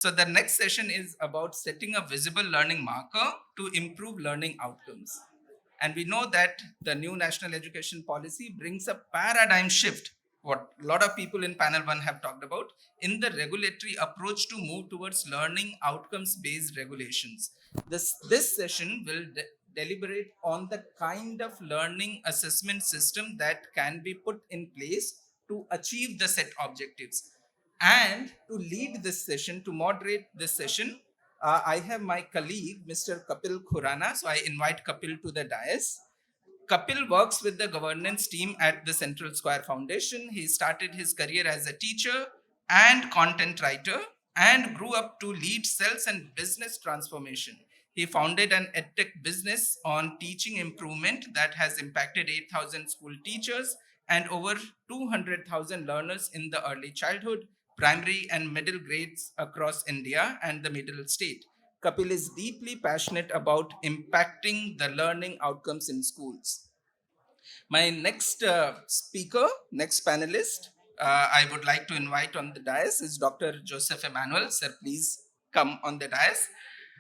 So the next session is about setting a visible learning marker to improve learning outcomes. And we know that the new national education policy brings a paradigm shift, what a lot of people in panel one have talked about, in the regulatory approach to move towards learning outcomes based regulations. This session will deliberate on the kind of learning assessment system that can be put in place to achieve the set objectives. And to lead this session, to moderate this session, I have my colleague, Mr. Kapil Khurana. So I invite Kapil to the dais. Kapil works with the governance team at the Central Square Foundation. He started his career as a teacher and content writer and grew up to lead sales and business transformation. He founded an edtech business on teaching improvement that has impacted 8,000 school teachers and over 200,000 learners in the early childhood, primary, and middle grades across India and the middle state. Kapil is deeply passionate about impacting the learning outcomes in schools. My next speaker, next panelist, I would like to invite on the dais is Dr. Joseph Emmanuel. Sir, please come on the dais.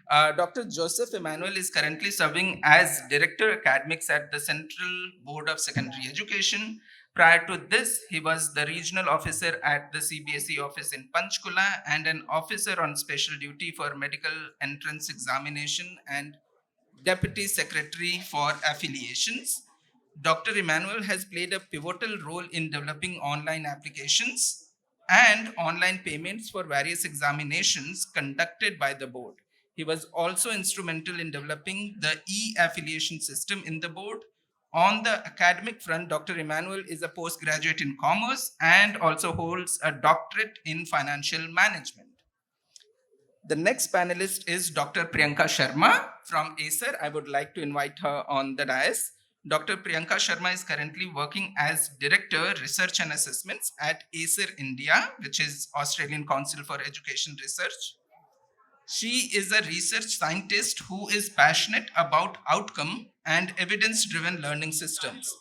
Dr. Joseph Emmanuel is currently serving as Director Academics at the Central Board of Secondary Education. Prior to this, he was the regional officer at the CBSE office in Panchkula and an officer on special duty for medical entrance examination and deputy secretary for affiliations. Dr. Emmanuel has played a pivotal role in developing online applications and online payments for various examinations conducted by the board. He was also instrumental in developing the e-affiliation system in the board. On the academic front, Dr. Emmanuel is a postgraduate in commerce and also holds a doctorate in financial management. The next panelist is Dr. Priyanka Sharma from Acer. I would like to invite her on the dais. Dr. Priyanka Sharma is currently working as Director, Research and Assessments at Acer India, which is Australian Council for Education Research. She is a research scientist who is passionate about outcome and evidence-driven learning systems.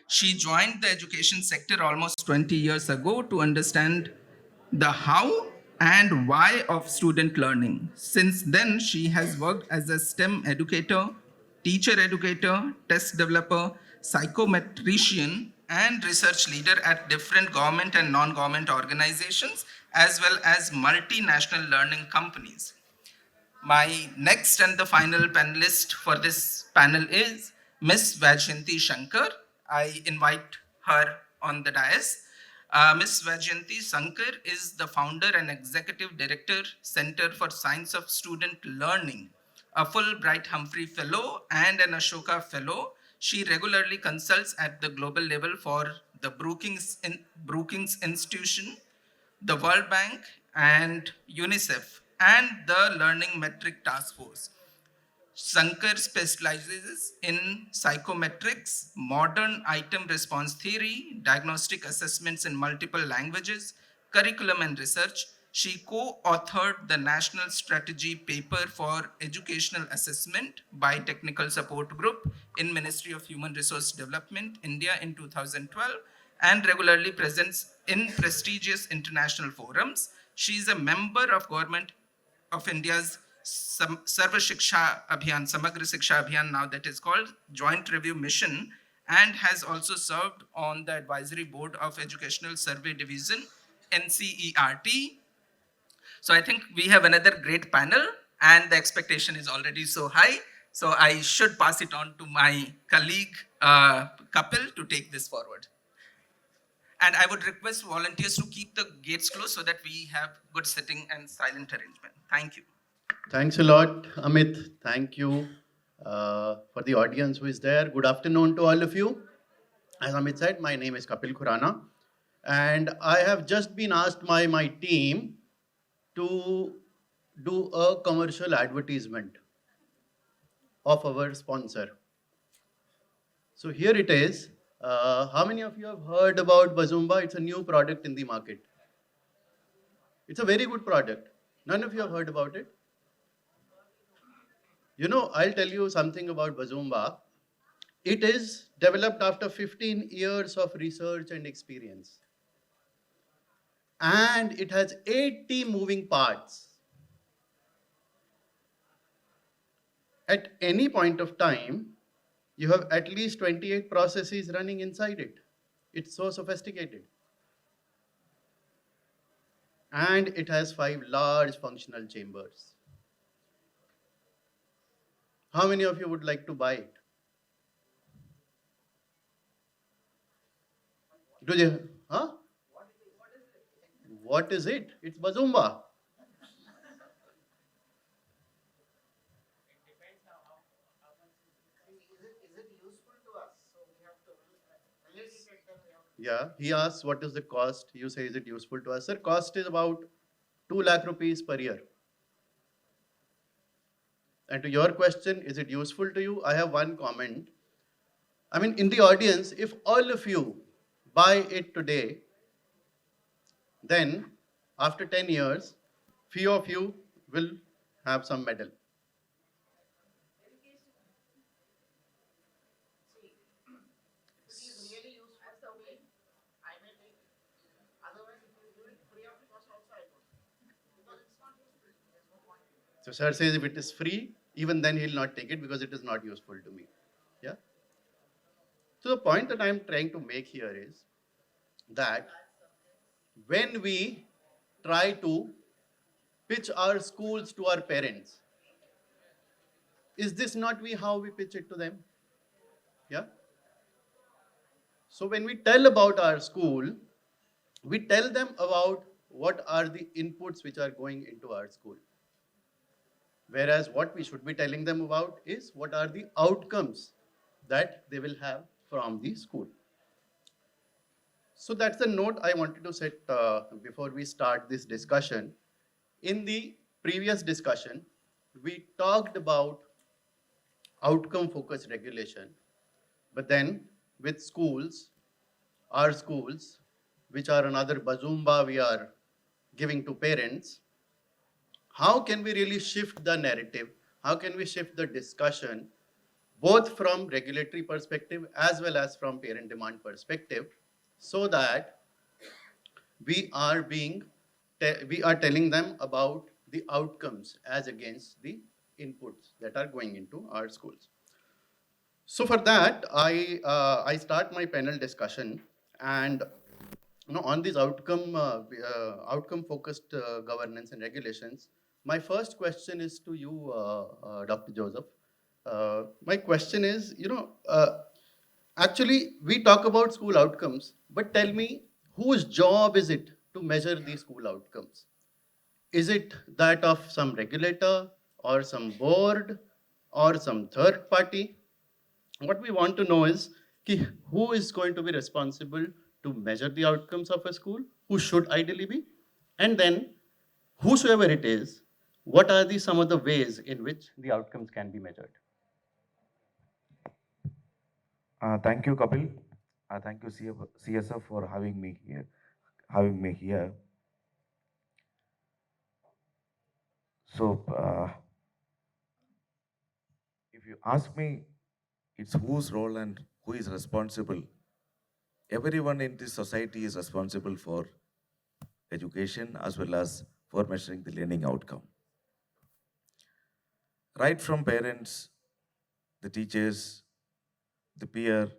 She joined the education sector almost 20 years ago to understand the how and why of student learning. Since then, she has worked as a STEM educator, teacher educator, test developer, psychometrician, and research leader at different government and non government organizations, as well as multinational learning companies. My next and the final panelist for this panel is Ms. Vajyanti Shankar. I invite her on the dais. Ms. Vajyanti Shankar is the founder and executive director, Center for Science of Student Learning, a Fulbright Humphrey Fellow and an Ashoka Fellow. She regularly consults at the global level for the Brookings Institution, the World Bank, and UNICEF, and the Learning Metric Task Force. Shankar specializes in psychometrics, modern item response theory, diagnostic assessments in multiple languages, curriculum and research. She co-authored the National Strategy Paper for Educational Assessment by Technical Support Group in Ministry of Human Resource Development, India in 2012, and regularly presents in prestigious international forums. She is a member of Government of India's Sarva Shiksha Abhiyan, Samagra Shiksha Abhiyan, now that is called Joint Review Mission, and has also served on the advisory board of Educational Survey Division, NCERT. So I think we have another great panel, and the expectation is already so high. So I should pass it on to my colleague Kapil to take this forward. And I would request volunteers to keep the gates closed so that we have good sitting and silent arrangement. Thank you. Thanks a lot, Amit. Thank you for the audience who is there. Good afternoon to all of you. As Amit said, my name is Kapil Khurana, and I have just been asked by my team to do a commercial advertisement of our sponsor. So here it is. How many of you have heard about Bazumba? It's a new product in the market. It's a very good product. None of you have heard about it? You know, I'll tell you something about Bazumba. It is developed after 15 years of research and experience. and it has 80 moving parts. At any point of time, you have at least 28 processes running inside it. It's so sophisticated. And it has 5 large functional chambers. How many of you would like to buy it? Do you? Huh? What is it? It's Bazumba. Yeah, he asks what is the cost. You say, is it useful to us? Sir, cost is about 2 lakh rupees per year. And to your question, is it useful to you? I have one comment. I mean, in the audience, if all of you buy it today, then after 10 years, few of you will have some medal. So sir says if it is free, even then he'll not take it because it is not useful to me. Yeah. So the point that I'm trying to make here is that when we try to pitch our schools to our parents, is this not how we pitch it to them? Yeah. So when we tell about our school, we tell them about what are the inputs which are going into our school. Whereas what we should be telling them about is what are the outcomes that they will have from the school. So that's the note I wanted to set before we start this discussion. In the previous discussion, we talked about outcome focused regulation, but then with schools, our schools, which are another bazumba we are giving to parents, how can we really shift the narrative? How can we shift the discussion, both from regulatory perspective as well as from parent demand perspective, so that we are we are telling them about the outcomes as against the inputs that are going into our schools. So for that, I start my panel discussion, and on these outcome focused governance and regulations. My first question is to you, Dr. Joseph. My question is, actually we talk about school outcomes, but tell me, whose job is it to measure these school outcomes? Is it that of some regulator or some board or some third party? What we want to know is who is going to be responsible to measure the outcomes of a school, who should ideally be, and then whosoever it is, what are the some of the ways in which the outcomes can be measured? Thank you, Kapil. Thank you, CSF, for having me here. Having me here. So, if you ask me, it's whose role and who is responsible. Everyone in this society is responsible for education as well as for measuring the learning outcome. Right from parents, the teachers, the peer,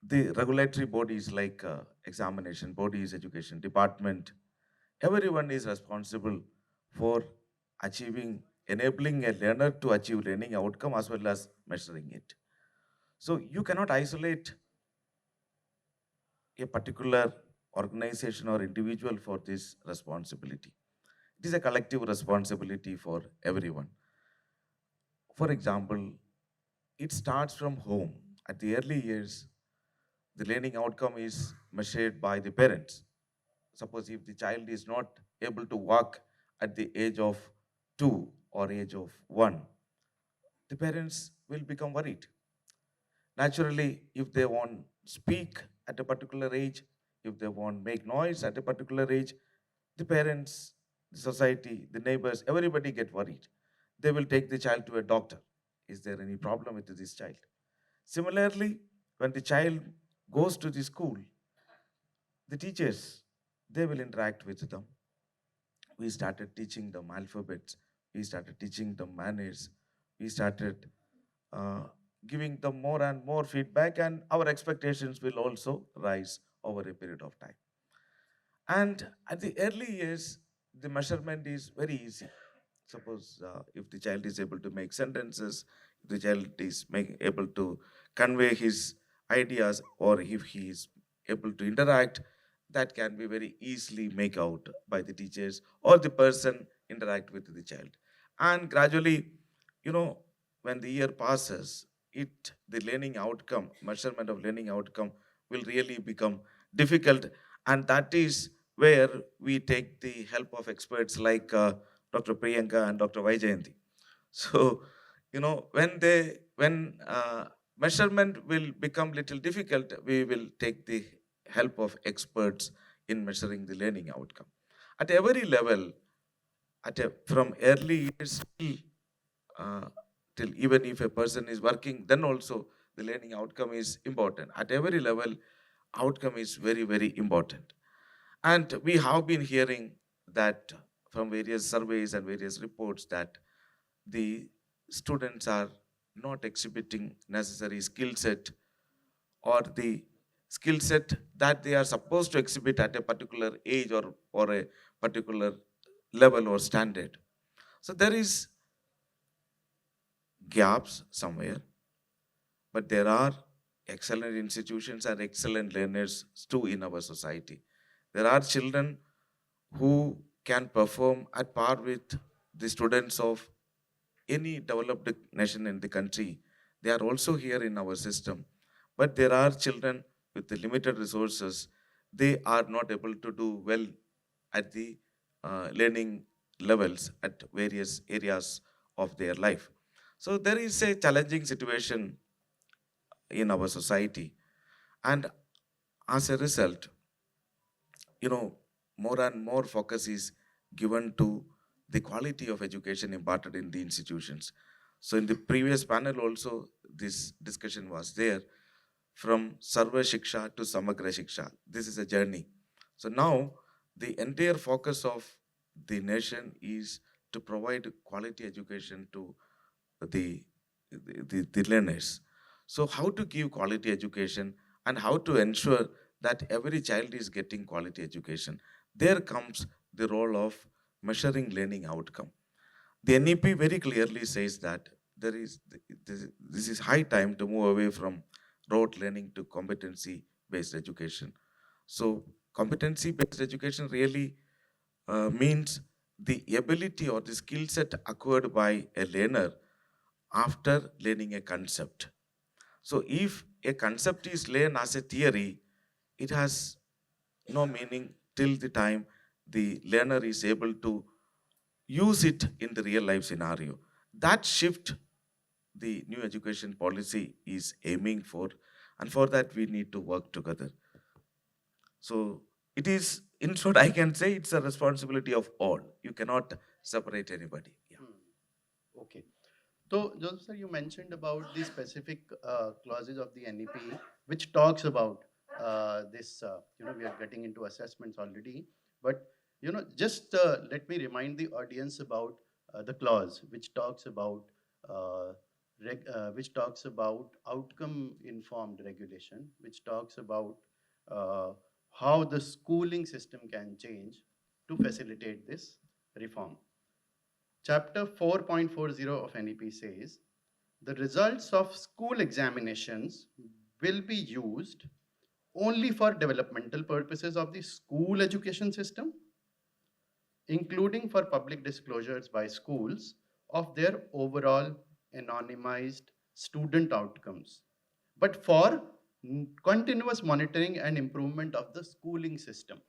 the regulatory bodies like examination bodies, education department, everyone is responsible for enabling a learner to achieve learning outcome as well as measuring it. So you cannot isolate a particular organization or individual for this responsibility. It is a collective responsibility for everyone. For example, it starts from home. At the early years, the learning outcome is measured by the parents. Suppose if the child is not able to walk at the age of 2 or age of 1, the parents will become worried. Naturally, if they won't speak at a particular age, if they won't make noise at a particular age, the parents, the society, the neighbors, everybody get worried. They will take the child to a doctor. Is there any problem with this child? Similarly, when the child goes to the school, the teachers they will interact with them. We started teaching them alphabets, we started teaching them manners, we started uh, giving them more and more feedback, and our expectations will also rise over a period of time. And at the early years, the measurement is very easy. Suppose if the child is able to make sentences, if the child is able to convey his ideas, or if he is able to interact, that can be very easily make out by the teachers or the person interact with the child. And gradually, you know, when the year passes, the learning outcome, measurement of learning outcome will really become difficult. And that is where we take the help of experts like Dr. Priyanka and Dr. Vaijayanti. So, when measurement will become little difficult, we will take the help of experts in measuring the learning outcome. At every level, from early years uh, till even if a person is working, then also the learning outcome is important. At every level, outcome is very, very important. And we have been hearing that from various surveys and various reports that the students are not exhibiting necessary skill set, or the skill set that they are supposed to exhibit at a particular age, or a particular level or standard. So there is gaps somewhere, but there are excellent institutions and excellent learners too in our society. There are children who can perform at par with the students of any developed nation in the country. They are also here in our system. But there are children with the limited resources. They are not able to do well at the learning levels at various areas of their life. So there is a challenging situation in our society. And as a result, you know, more and more focus is given to the quality of education imparted in the institutions. So in the previous panel also, this discussion was there, from Sarva Shiksha to Samagra Shiksha. This is a journey. So now the entire focus of the nation is to provide quality education to the, the learners. So how to give quality education and how to ensure that every child is getting quality education. There comes the role of measuring learning outcome. The NEP very clearly says that this is high time to move away from rote learning to competency based education. So competency based education really means the ability or the skill set acquired by a learner after learning a concept. So if a concept is learned as a theory, it has no meaning till the time the learner is able to use it in the real life scenario. That shift the new education policy is aiming for, and for that we need to work together. So it is, in short, I can say it's a responsibility of all. You cannot separate anybody. Yeah. Okay. So, Joseph sir, you mentioned about the specific clauses of the NEP, which talks about this. We are getting into assessments already, but just let me remind the audience about the clause uh, which talks about outcome-informed regulation, which talks about uh, how the schooling system can change to facilitate this reform. Chapter 4.40 of NEP says the results of school examinations will be used only for developmental purposes of the school education system, including for public disclosures by schools of their overall anonymized student outcomes, but for continuous monitoring and improvement of the schooling system.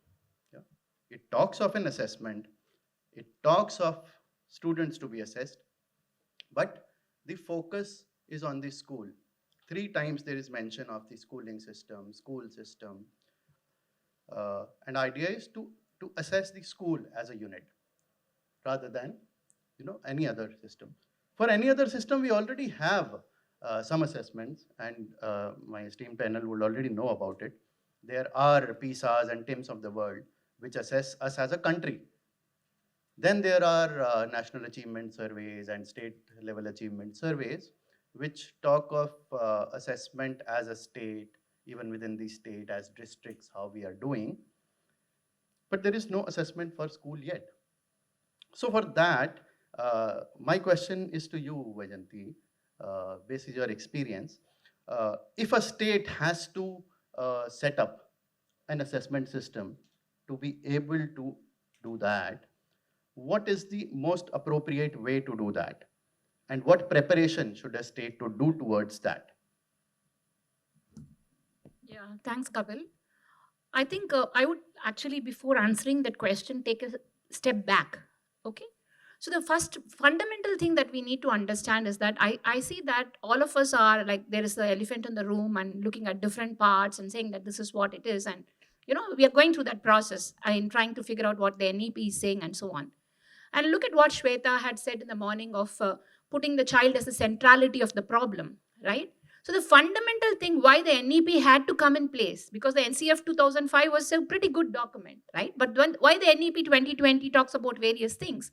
Yeah. It talks of an assessment, it talks of students to be assessed, but the focus is on the school. Three times there is mention of the schooling system, school system, and idea is to assess the school as a unit rather than any other system. For any other system, we already have some assessments, and my esteemed panel would already know about it. There are PISAs and TIMS of the world, which assess us as a country. Then there are national achievement surveys and state level achievement surveys, which talk of assessment as a state, even within the state, as districts, how we are doing. But there is no assessment for school yet. So for that, my question is to you, Vajanti, based on your experience. If a state has to set up an assessment system to be able to do that, what is the most appropriate way to do that? And what preparation should a state to do towards that? Yeah, thanks, Kapil. I think I would actually, before answering that question, take a step back. Okay. So, the first fundamental thing that we need to understand is that I see that all of us are like, there is the elephant in the room and looking at different parts and saying that this is what it is. And, we are going through that process in trying to figure out what the NEP is saying and so on. And look at what Shweta had said in the morning of putting the child as the centrality of the problem, right? So the fundamental thing why the NEP had to come in place, because the NCF 2005 was a pretty good document, right? But why the NEP 2020 talks about various things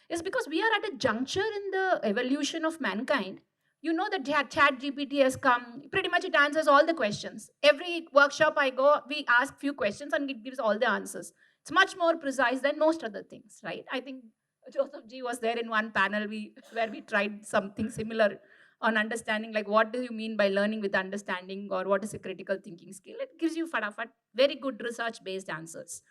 is because we are at a juncture in the evolution of mankind. You know that Chat GPT has come. Pretty much it answers all the questions. Every workshop I go, we ask few questions and it gives all the answers. It's much more precise than most other things, right? I think Joseph G was there in one panel where we tried something similar on understanding, like what do you mean by learning with understanding, or what is a critical thinking skill. It gives you very good research based answers.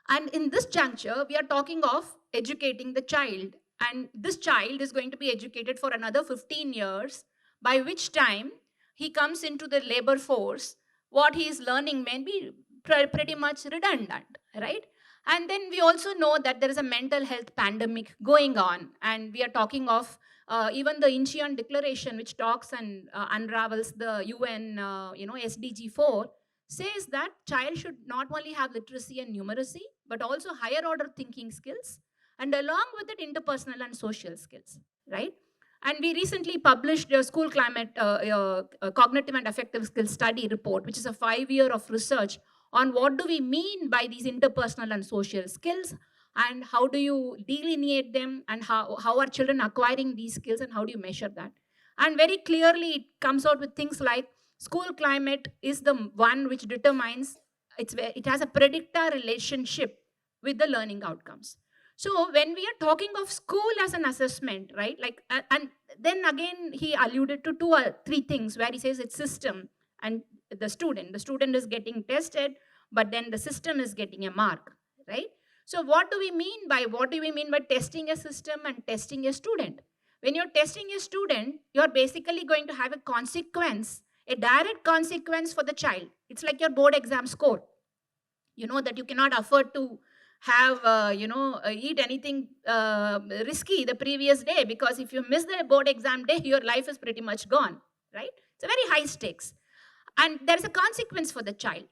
And in this juncture, we are talking of educating the child. And this child is going to be educated for another 15 years, by which time he comes into the labor force. What he is learning may be pretty much redundant, right? And then we also know that there is a mental health pandemic going on. And we are talking of even the Incheon Declaration, which talks and unravels the UN, SDG 4, says that child should not only have literacy and numeracy, but also higher order thinking skills, and along with it, interpersonal and social skills, right? And we recently published a school climate cognitive and affective skills study report, which is a 5 year of research on what do we mean by these interpersonal and social skills, and how do you delineate them, and how are children acquiring these skills, and how do you measure that. And very clearly it comes out with things like school climate is the one which determines, it has a predictor relationship with the learning outcomes. So when we are talking of school as an assessment, right, like, and then again he alluded to two or three things where he says it's system and the student is getting tested, but then the system is getting a mark, right? So what do we mean by testing a system and testing a student? When you're testing a student, you're basically going to have a consequence, a direct consequence for the child. It's like your board exam score. You know that you cannot afford to have eat anything risky the previous day, because if you miss the board exam day, your life is pretty much gone, right? It's a very high stakes, and there's a consequence for the child.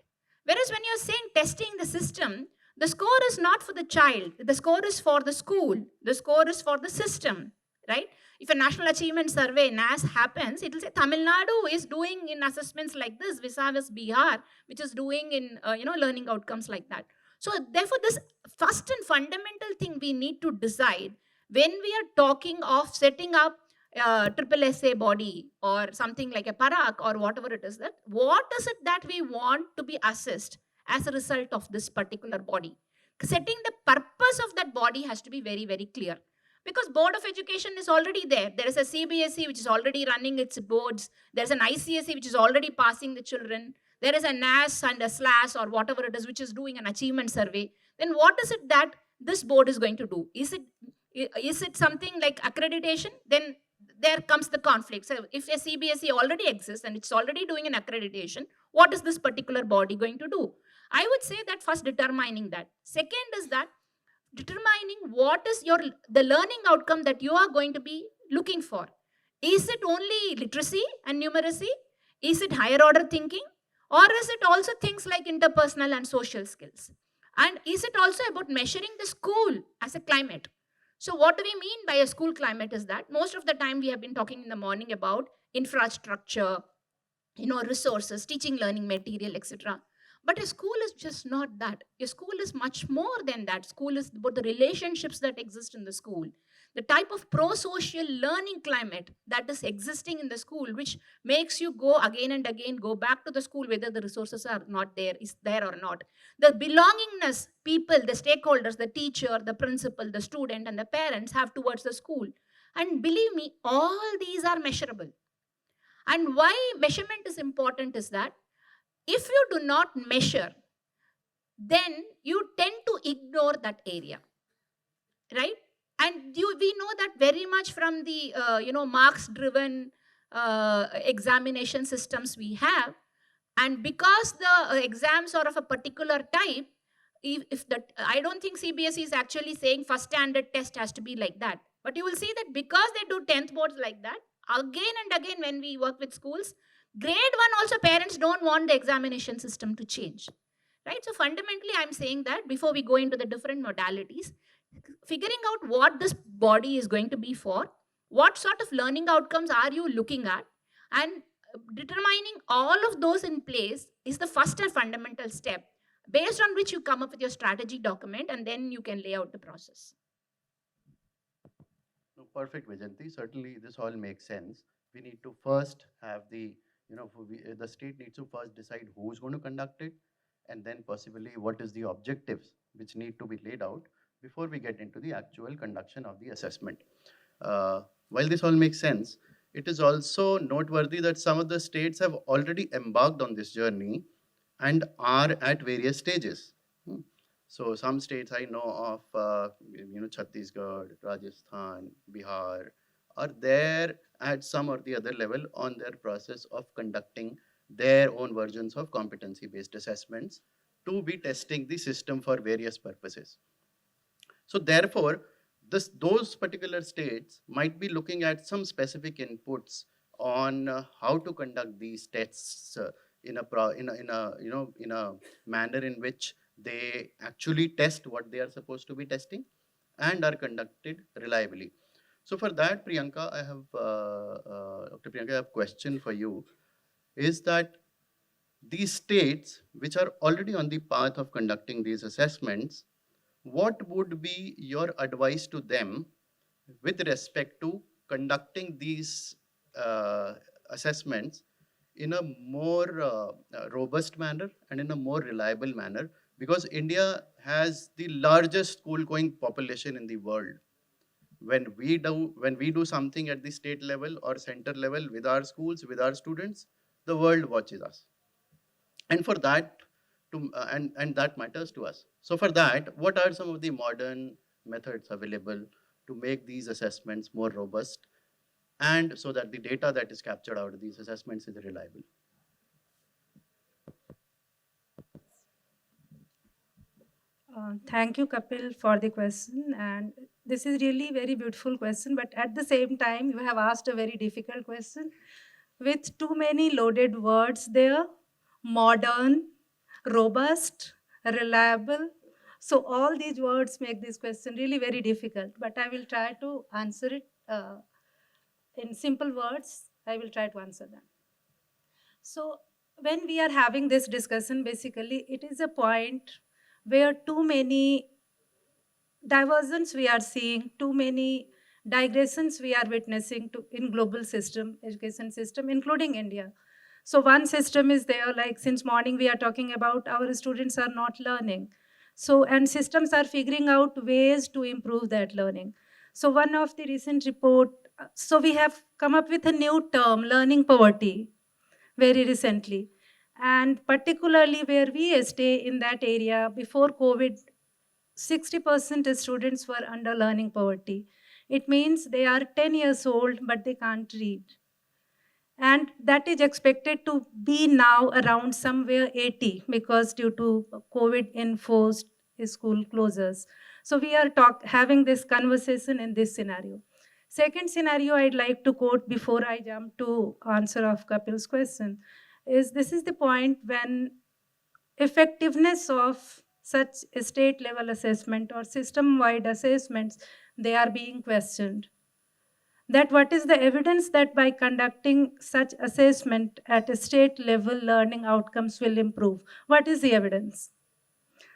Whereas when you're saying testing the system, the score is not for the child, the score is for the school, the score is for the system, right? If a national achievement survey NAS happens, it will say Tamil Nadu is doing in assessments like this vis-a-vis Bihar, which is doing in learning outcomes like that. So therefore, this first and fundamental thing we need to decide when we are talking of setting up triple SA body or something like a parak or whatever it is, that what is it that we want to be assessed as a result of this particular body. Setting the purpose of that body has to be very, very clear, because board of education is already there. There is a CBSE which is already running its boards. There's an ICSE which is already passing the children. There is a NAS and a SLAS or whatever it is which is doing an achievement survey. Then what is it that this board is going to do? Is it something like accreditation? Then there comes the conflict. So if a CBSE already exists and it's already doing an accreditation, what is this particular body going to do? I would say that first determining that. Second is that determining what is the learning outcome that you are going to be looking for. Is it only literacy and numeracy? Is it higher order thinking? Or is it also things like interpersonal and social skills? And is it also about measuring the school as a climate? So what do we mean by a school climate is that most of the time we have been talking in the morning about infrastructure, resources, teaching, learning material, etc. But a school is just not that. A school is much more than that. School is about the relationships that exist in the school, the type of pro-social learning climate that is existing in the school, which makes you go again and again, go back to the school, whether the resources are not there, is there or not. The belongingness people, the stakeholders, the teacher, the principal, the student, and the parents have towards the school. And believe me, all these are measurable. And why measurement is important is that if you do not measure, then you tend to ignore that area, right? And we know that very much from the marks driven examination systems we have. And because the exams are of a particular type, if that, I don't think CBSE is actually saying first standard test has to be like that, but you will see that because they do 10th boards like that, again and again when we work with schools, grade 1 also, parents don't want the examination system to change, right? So fundamentally I'm saying that before we go into the different modalities, figuring out what this body is going to be for, what sort of learning outcomes are you looking at, and determining all of those in place is the first and fundamental step, based on which you come up with your strategy document, and then you can lay out the process. No, perfect, Vijanti. Certainly, this all makes sense. We need to first have the state needs to first decide who's going to conduct it, and then possibly what is the objectives which need to be laid out before we get into the actual conduction of the assessment. While this all makes sense, it is also noteworthy that some of the states have already embarked on this journey and are at various stages. Hmm. So some states I know of, Chhattisgarh, Rajasthan, Bihar, are there at some or the other level on their process of conducting their own versions of competency-based assessments to be testing the system for various purposes. So therefore, those particular states might be looking at some specific inputs on how to conduct these tests in a manner in which they actually test what they are supposed to be testing and are conducted reliably. So for that, Priyanka, Dr. Priyanka, I have a question for you. Is that these states which are already on the path of conducting these assessments, what would be your advice to them with respect to conducting these assessments in a more robust manner and in a more reliable manner? Because India has the largest school going population in the world. When we do something at the state level or center level with our schools, with our students, the world watches us. And for that, and that matters to us. So for that, what are some of the modern methods available to make these assessments more robust, and so that the data that is captured out of these assessments is reliable? Thank you, Kapil, for the question. And this is really very beautiful question. But at the same time, you have asked a very difficult question with too many loaded words there: modern, robust, reliable. So all these words make this question really very difficult. But I will try to answer it in simple words. I will try to answer them. So when we are having this discussion, basically it is a point where too many diversions we are seeing, too many digressions we are witnessing in global system, education system, including India. So one system is there, like since morning we are talking about our students are not learning. So, and systems are figuring out ways to improve that learning. So one of the recent report, so we have come up with a new term, learning poverty, very recently. And particularly where we stay in that area, before COVID, 60% of students were under learning poverty. It means they are 10 years old, but they can't read. And that is expected to be now around somewhere 80, because due to COVID enforced school closures. So we are having this conversation in this scenario. Second scenario I'd like to quote before I jump to answer of Kapil's question is, this is the point when effectiveness of such state level assessment or system wide assessments, they are being questioned. That what is the evidence that by conducting such assessment at a state level, learning outcomes will improve? What is the evidence?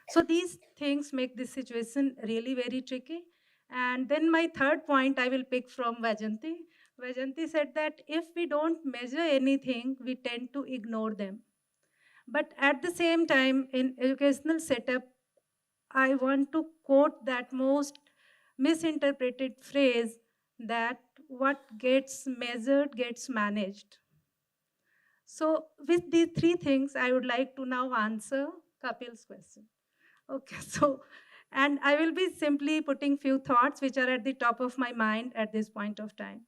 So these things make this situation really very tricky. And then my third point I will pick from Vajanti. Vajanti said that if we don't measure anything, we tend to ignore them. But at the same time, in educational setup, I want to quote that most misinterpreted phrase that what gets measured gets managed. So with these three things, I would like to now answer Kapil's question. Okay, so, and I will be simply putting few thoughts which are at the top of my mind at this point of time.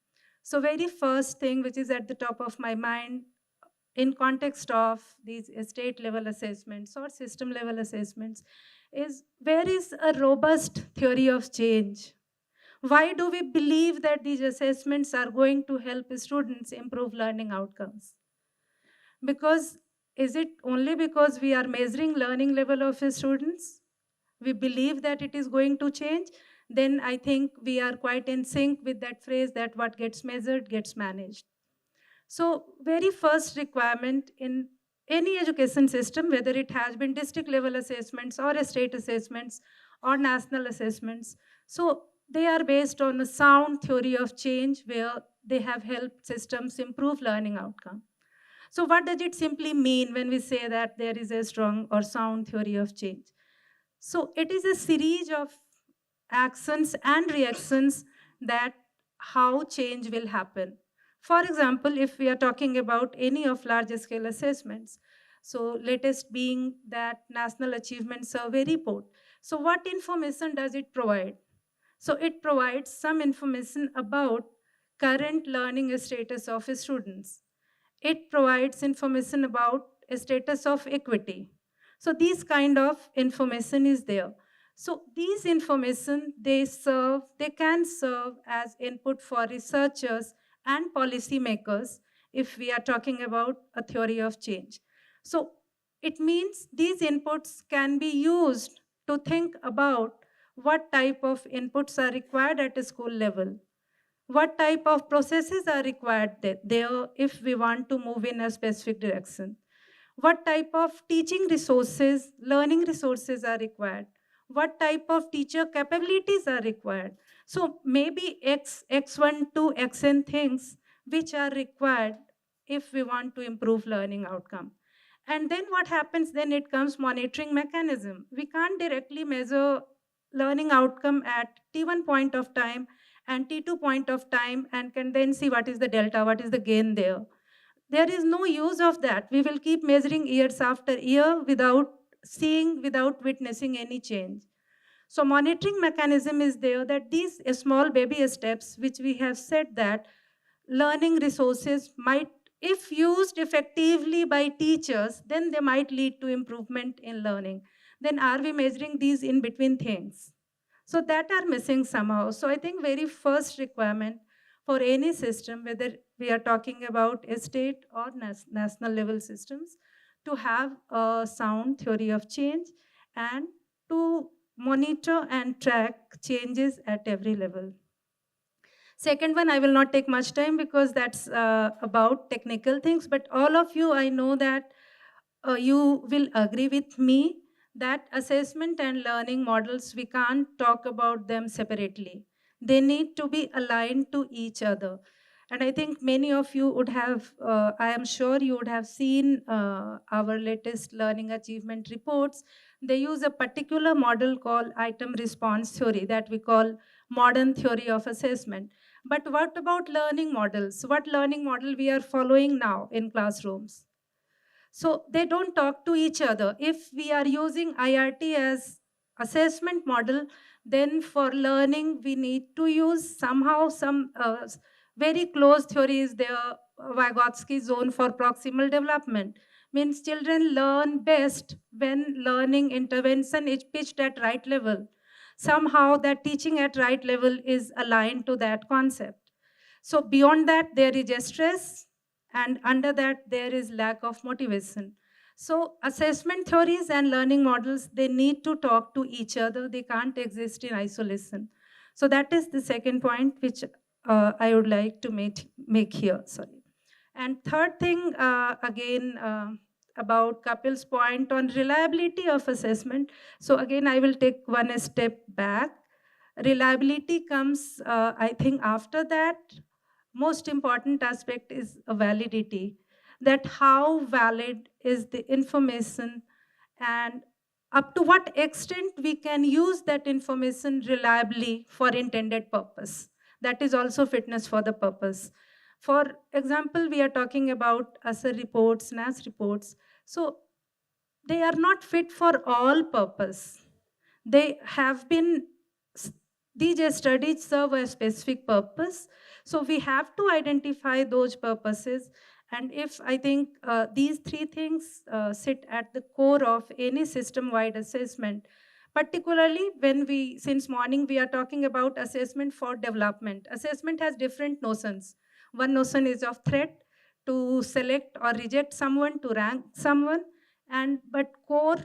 So very first thing which is at the top of my mind in context of these state level assessments or system level assessments is, where is a robust theory of change? Why do we believe that these assessments are going to help students improve learning outcomes? Because is it only because we are measuring learning level of students? We believe that it is going to change, then I think we are quite in sync with that phrase that what gets measured gets managed. So very first requirement in any education system, whether it has been district level assessments or state assessments or national assessments, so they are based on a sound theory of change where they have helped systems improve learning outcome. So what does it simply mean when we say that there is a strong or sound theory of change? So it is a series of actions and reactions that how change will happen. For example, if we are talking about any of large scale assessments, so latest being that National Achievement Survey report. So what information does it provide? So it provides some information about current learning status of students. It provides information about a status of equity. So these kind of information is there. So these information, they can serve as input for researchers and policymakers if we are talking about a theory of change. So it means these inputs can be used to think about what type of inputs are required at a school level, what type of processes are required there if we want to move in a specific direction, what type of teaching resources, learning resources are required, what type of teacher capabilities are required. So maybe x1 to xn things which are required if we want to improve learning outcome. And then what happens, then it comes monitoring mechanism. We can't directly measure learning outcome at t1 point of time and t2 point of time and can then see what is the delta, what is the gain there. There is no use of that. We will keep measuring years after year without seeing, without witnessing any change. So monitoring mechanism is there, that these small baby steps which we have said that learning resources might, if used effectively by teachers, then they might lead to improvement in learning. Then are we measuring these in between things? So that are missing somehow. So I think very first requirement for any system, whether we are talking about a state or national level systems, to have a sound theory of change and to monitor and track changes at every level. Second one, I will not take much time because that's about technical things, but all of you, I know that you will agree with me that assessment and learning models, we can't talk about them separately. They need to be aligned to each other. And I think many of you would have, I am sure you would have seen our latest learning achievement reports. They use a particular model called item response theory that we call modern theory of assessment. But what about learning models? What learning model we are following now in classrooms? So they don't talk to each other. If we are using IRT as assessment model, then for learning, we need to use somehow some very close theories there. Vygotsky zone for proximal development means children learn best when learning intervention is pitched at right level. Somehow that teaching at right level is aligned to that concept. So beyond that, there is a stress, and under that, there is lack of motivation. So assessment theories and learning models, they need to talk to each other. They can't exist in isolation. So that is the second point which I would like to make here. Sorry. And third thing, again, about Kapil's point on reliability of assessment. So again, I will take one step back. Reliability comes, I think, after that. Most important aspect is validity. That how valid is the information, and up to what extent we can use that information reliably for intended purpose. That is also fitness for the purpose. For example, we are talking about ASER reports, NAS reports. So they are not fit for all purpose. They have been, these studies serve a specific purpose. So we have to identify those purposes. And if I think these three things sit at the core of any system-wide assessment, particularly when we, since morning, we are talking about assessment for development. Assessment has different notions. One notion is of threat, to select or reject someone, to rank someone, and but core,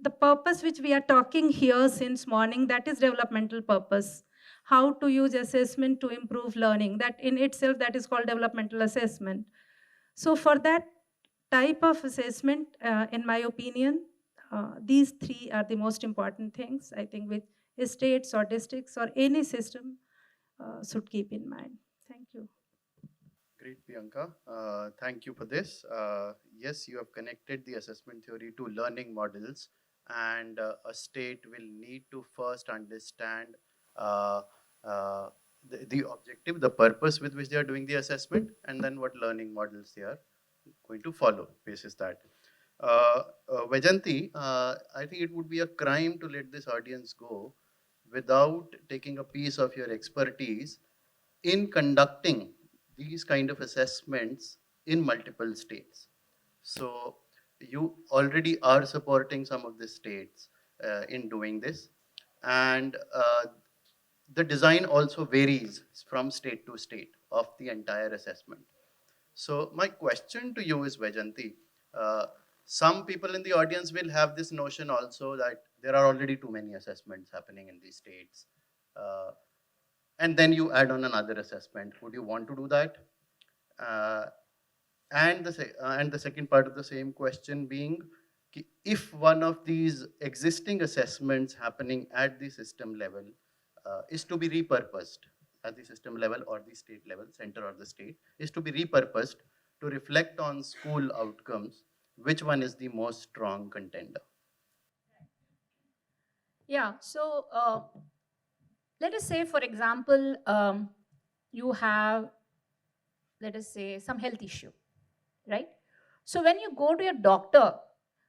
the purpose which we are talking here since morning, that is developmental purpose. How to use assessment to improve learning, that in itself, that is called developmental assessment. So for that type of assessment, in my opinion, these three are the most important things, I think, which states or districts or any system should keep in mind. Thank you. Great, Priyanka. Thank you for this. Yes, you have connected the assessment theory to learning models, and a state will need to first understand uh, uh, the objective, the purpose with which they are doing the assessment, and then what learning models they are going to follow basis that. Vajanti, I think it would be a crime to let this audience go without taking a piece of your expertise in conducting these kind of assessments in multiple states. So you already are supporting some of the states in doing this, and the design also varies from state to state of the entire assessment. So my question to you is, Vajanti, some people in the audience will have this notion also that there are already too many assessments happening in these states. Uh, and then you add on another assessment. Would you want to do that? Uh, and the second part of the same question being, if one of these existing assessments happening at the system level is to be repurposed at the system level or the state level, center or the state, is to be repurposed to reflect on school outcomes, which one is the most strong contender? Yeah, so let us say, for example, you have, let us say, some health issue, right? So when you go to your doctor,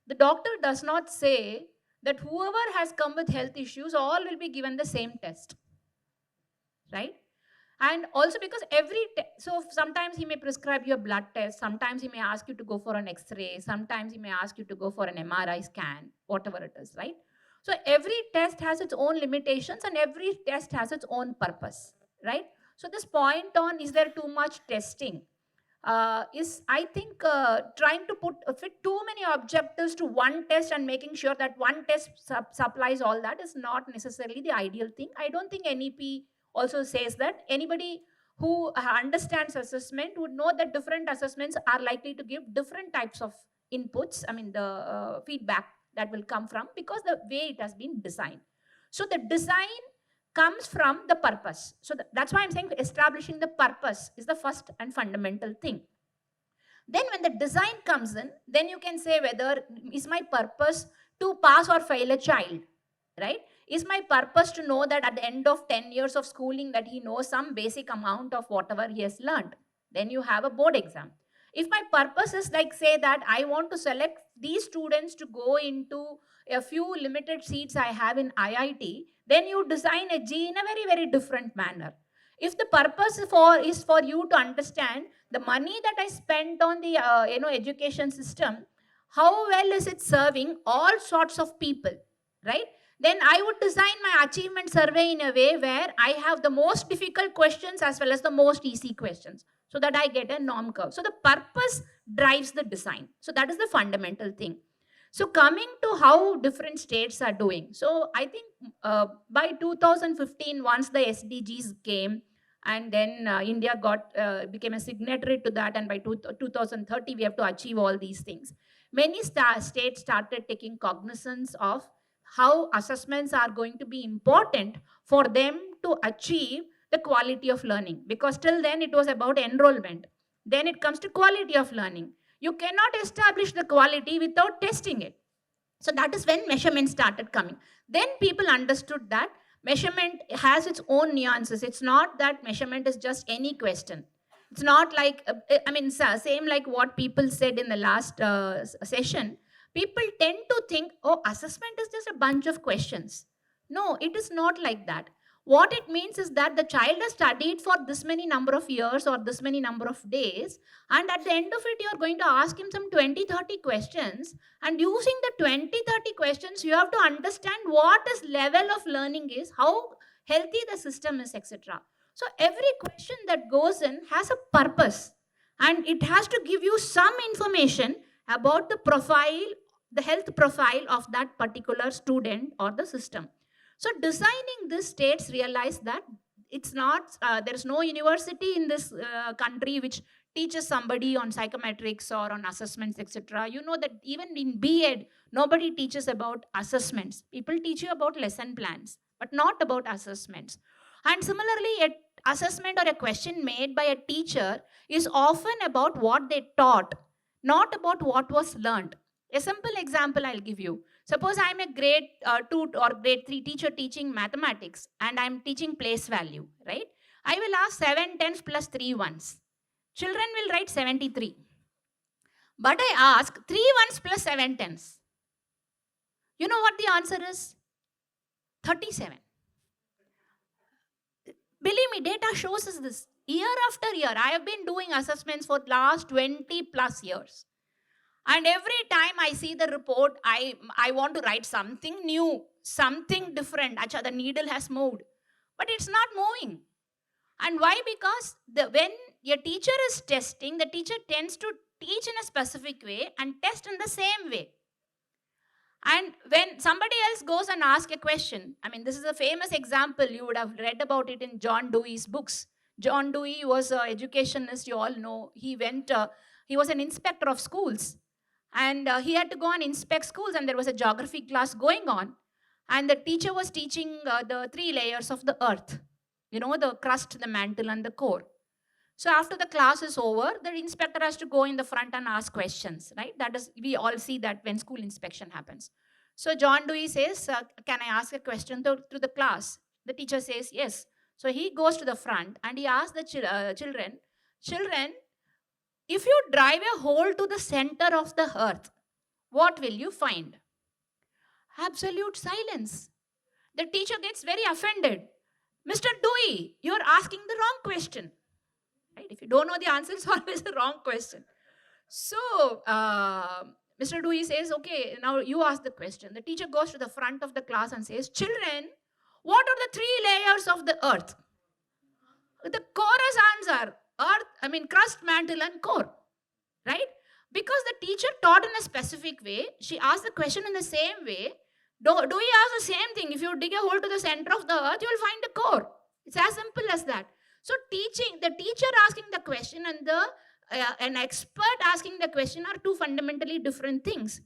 the doctor does not say that whoever has come with health issues, all will be given the same test, right? And also because so sometimes he may prescribe you a blood test, sometimes he may ask you to go for an x-ray, sometimes he may ask you to go for an MRI scan, whatever it is, right? So every test has its own limitations and every test has its own purpose, right? So this point on, is there too much testing, is, I think, trying to fit too many objectives to one test and making sure that one test supplies all that is not necessarily the ideal thing. I don't think NEP also says that. Anybody who understands assessment would know that different assessments are likely to give different types of inputs, I mean, the feedback that will come from, because the way it has been designed. So the design comes from the purpose. So that's why I'm saying establishing the purpose is the first and fundamental thing. Then when the design comes in, then you can say whether is my purpose to pass or fail a child, right? Is my purpose to know that at the end of 10 years of schooling that he knows some basic amount of whatever he has learned? Then you have a board exam. If my purpose is, like, say that I want to select these students to go into a few limited seats I have in IIT, then you design a G in a very, very different manner. If the purpose is for you to understand the money that I spent on the education system, how well is it serving all sorts of people, right? Then I would design my achievement survey in a way where I have the most difficult questions as well as the most easy questions, so that I get a norm curve. So the purpose drives the design. So that is the fundamental thing. So coming to how different states are doing. So I think by 2015, once the SDGs came, And then India became a signatory to that, and by 2030 we have to achieve all these things. Many states started taking cognizance of how assessments are going to be important for them to achieve the quality of learning, because till then it was about enrollment. Then it comes to quality of learning. You cannot establish the quality without testing it. So that is when measurement started coming. Then people understood that measurement has its own nuances. It's not that measurement is just any question. It's not like, same like what people said in the last session. People tend to think, oh, assessment is just a bunch of questions. No, it is not like that. What it means is that the child has studied for this many number of years or this many number of days, and at the end of it, you are going to ask him some 20-30 questions, and using the 20-30 questions, you have to understand what his level of learning is, how healthy the system is, etc. So every question that goes in has a purpose, and it has to give you some information about the profile, the health profile of that particular student or the system. So designing this, states realize that it's not, there's no university in this country which teaches somebody on psychometrics or on assessments, etc. You know that even in B.Ed, nobody teaches about assessments. People teach you about lesson plans, but not about assessments. And similarly, an assessment or a question made by a teacher is often about what they taught, not about what was learned. A simple example I'll give you. Suppose I'm a grade 2 or grade 3 teacher teaching mathematics, and I'm teaching place value, right? I will ask 7 tens plus 3 ones. Children will write 73. But I ask 3 ones plus 7 tens. You know what the answer is? 37. Believe me, data shows us this. Year after year, I have been doing assessments for the last 20 plus years. And every time I see the report, I want to write something new, something different. Acha, the needle has moved. But it's not moving. And why? Because when your teacher is testing, the teacher tends to teach in a specific way and test in the same way. And when somebody else goes and asks a question, I mean, this is a famous example. You would have read about it in John Dewey's books. John Dewey was an educationist, you all know. He was an inspector of schools. And he had to go and inspect schools, and there was a geography class going on. And the teacher was teaching the 3 layers of the earth. You know, the crust, the mantle, and the core. So after the class is over, the inspector has to go in the front and ask questions, right? That is, we all see that when school inspection happens. So John Dewey says, can I ask a question to the class? The teacher says, yes. So he goes to the front and he asks the children, if you drive a hole to the center of the earth, what will you find? Absolute silence. The teacher gets very offended. Mr. Dewey, you're asking the wrong question. Right? If you don't know the answer, it's always the wrong question. So Mr. Dewey says, okay, now you ask the question. The teacher goes to the front of the class and says, children, what are the 3 layers of the earth? The chorus answer, crust, mantle, and core, right? Because the teacher taught in a specific way, she asked the question in the same way. Dewey asked the same thing. If you dig a hole to the center of the earth, you will find the core. It's as simple as that. So the teacher asking the question and an expert asking the question are 2 fundamentally different things.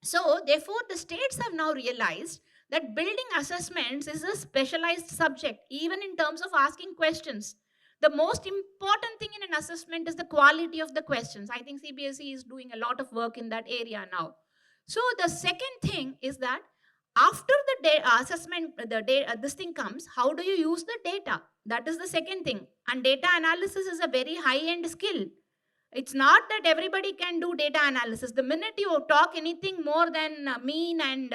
So therefore, the states have now realized that building assessments is a specialized subject, even in terms of asking questions. The most important thing in an assessment is the quality of the questions. I think CBSE is doing a lot of work in that area now. So the second thing is that after the assessment, this thing comes, how do you use the data? That is the second thing. And data analysis is a very high-end skill. It's not that everybody can do data analysis. The minute you talk anything more than mean, and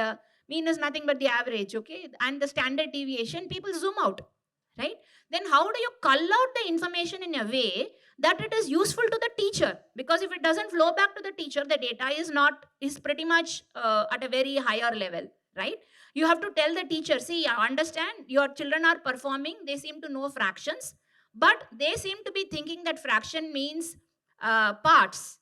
mean is nothing but the average, okay, and the standard deviation, people zoom out, right? Then how do you cull out the information in a way that it is useful to the teacher? Because if it doesn't flow back to the teacher, the data is pretty much at a very higher level, right? You have to tell the teacher, see, I understand your children are performing, they seem to know fractions, but they seem to be thinking that fraction means parts.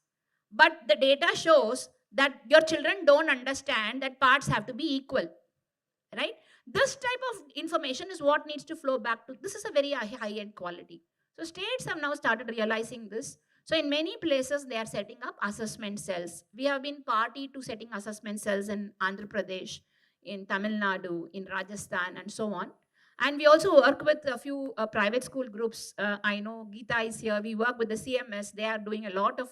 But the data shows that your children don't understand that parts have to be equal, right? This type of information is what needs to flow back to, this is a very high end quality. So states have now started realizing this. So in many places they are setting up assessment cells. We have been party to setting assessment cells in Andhra Pradesh, in Tamil Nadu, in Rajasthan, and so on. And we also work with a few private school groups. I know Geeta is here. We work with the CMS. They are doing a lot of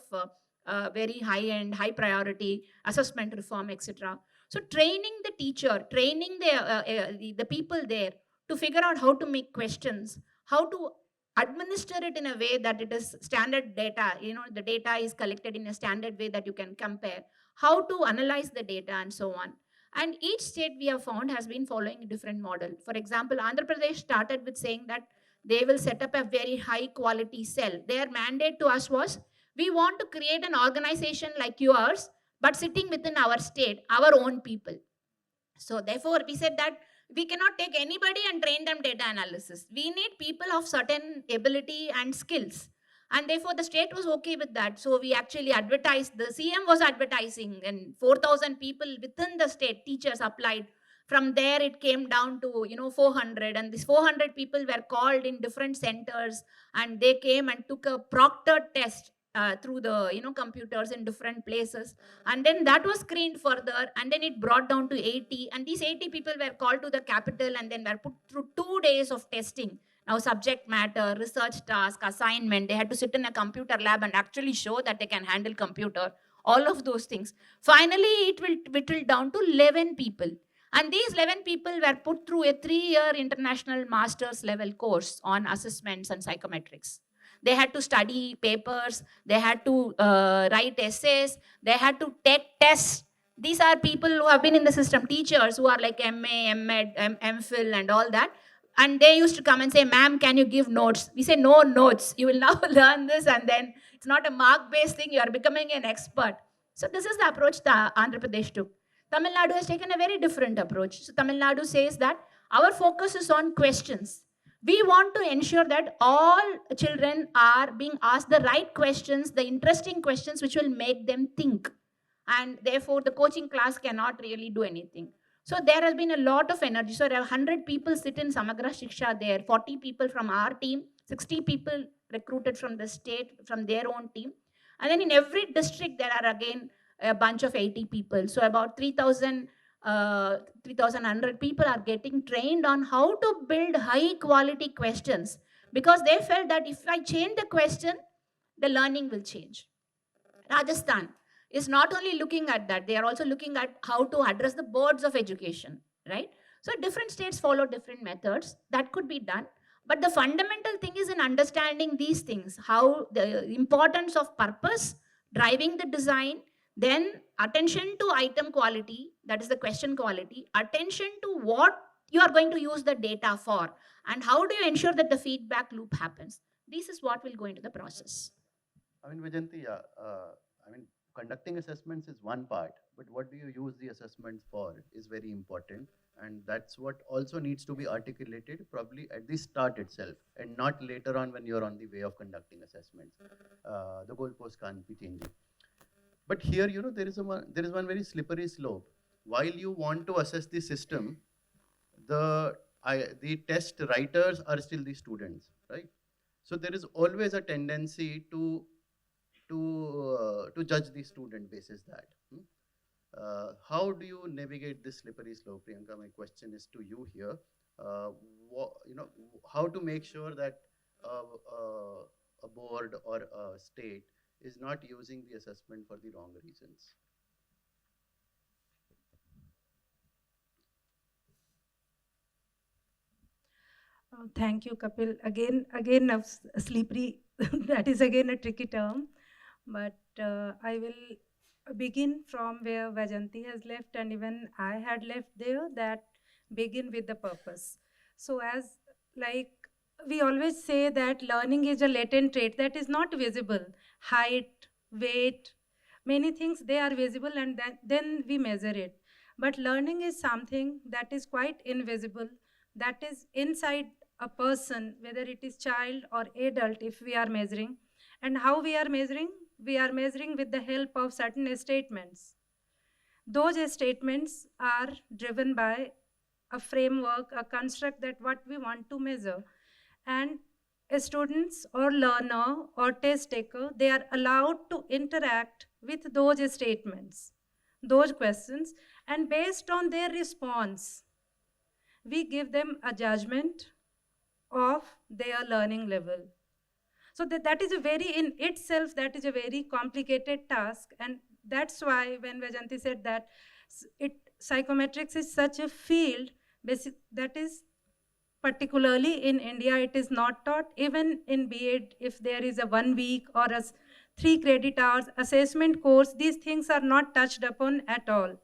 very high end, high priority assessment reform, etc. So training the teacher, training the people there to figure out how to make questions, how to administer it in a way that it is standard data, the data is collected in a standard way that you can compare, how to analyze the data, and so on. And each state we have found has been following a different model. For example, Andhra Pradesh started with saying that they will set up a very high quality cell. Their mandate to us was, we want to create an organization like yours, but sitting within our state, our own people. So therefore, we said that we cannot take anybody and train them data analysis. We need people of certain ability and skills. And therefore, the state was okay with that. So we actually advertised, the CM was advertising, and 4,000 people within the state, teachers applied. From there, it came down to 400, and these 400 people were called in different centers, and they came and took a proctored test through the computers in different places, and then that was screened further, and then it brought down to 80, and these 80 people were called to the capital and then were put through 2 days of testing. Now subject matter, research task, assignment, they had to sit in a computer lab and actually show that they can handle computer, all of those things. Finally it will whittle down to 11 people, and these 11 people were put through a 3-year international master's level course on assessments and psychometrics. They had to study papers, they had to write essays, they had to take tests. These are people who have been in the system, teachers who are like MA, MEd, MPhil, and all that. And they used to come and say, ma'am, can you give notes? We say, no notes. You will now learn this, and then it's not a mark based thing. You are becoming an expert. So, this is the approach that Andhra Pradesh took. Tamil Nadu has taken a very different approach. So, Tamil Nadu says that our focus is on questions. We want to ensure that all children are being asked the right questions, the interesting questions which will make them think. And therefore, the coaching class cannot really do anything. So there has been a lot of energy. So there are 100 people sit in Samagra Shiksha there, 40 people from our team, 60 people recruited from the state, from their own team. And then in every district, there are again a bunch of 80 people. So about 3,100 people are getting trained on how to build high quality questions, because they felt that if I change the question, the learning will change. Rajasthan is not only looking at that, they are also looking at how to address the boards of education, right? So different states follow different methods that could be done. But the fundamental thing is in understanding these things, how the importance of purpose, driving the design, then attention to item quality, that is the question quality, attention to what you are going to use the data for, and how do you ensure that the feedback loop happens. This is what will go into the process. I mean, Vajanti, conducting assessments is one part, but what do you use the assessments for is very important. And that's what also needs to be articulated probably at the start itself, and not later on when you're on the way of conducting assessments. The goalpost can't be changing. But here, there is one very slippery slope. While you want to assess the system, the test writers are still the students, right? So there is always a tendency to judge the student basis that. How do you navigate this slippery slope, Priyanka? My question is to you here. How to make sure that a board or a state is not using the assessment for the wrong reasons. Thank you, Kapil. Again, a slippery, that is again a tricky term, but I will begin from where Vajanti has left, and even I had left there, that begin with the purpose. So as like we always say that learning is a latent trait that is not visible. Height, weight, many things, they are visible, and then we measure it. But learning is something that is quite invisible, that is inside a person, whether it is child or adult, if we are measuring. And how we are measuring? We are measuring with the help of certain statements. Those statements are driven by a framework, a construct that what we want to measure. And students or learner or test taker, they are allowed to interact with those statements, those questions, and based on their response, we give them a judgment of their learning level. So that is a very, in itself, that is a very complicated task. And that's why when Vajanti said that psychometrics is such a field, that is particularly in India, it is not taught. Even in B.Ed, if there is a 1 week or a 3 credit hours assessment course, these things are not touched upon at all.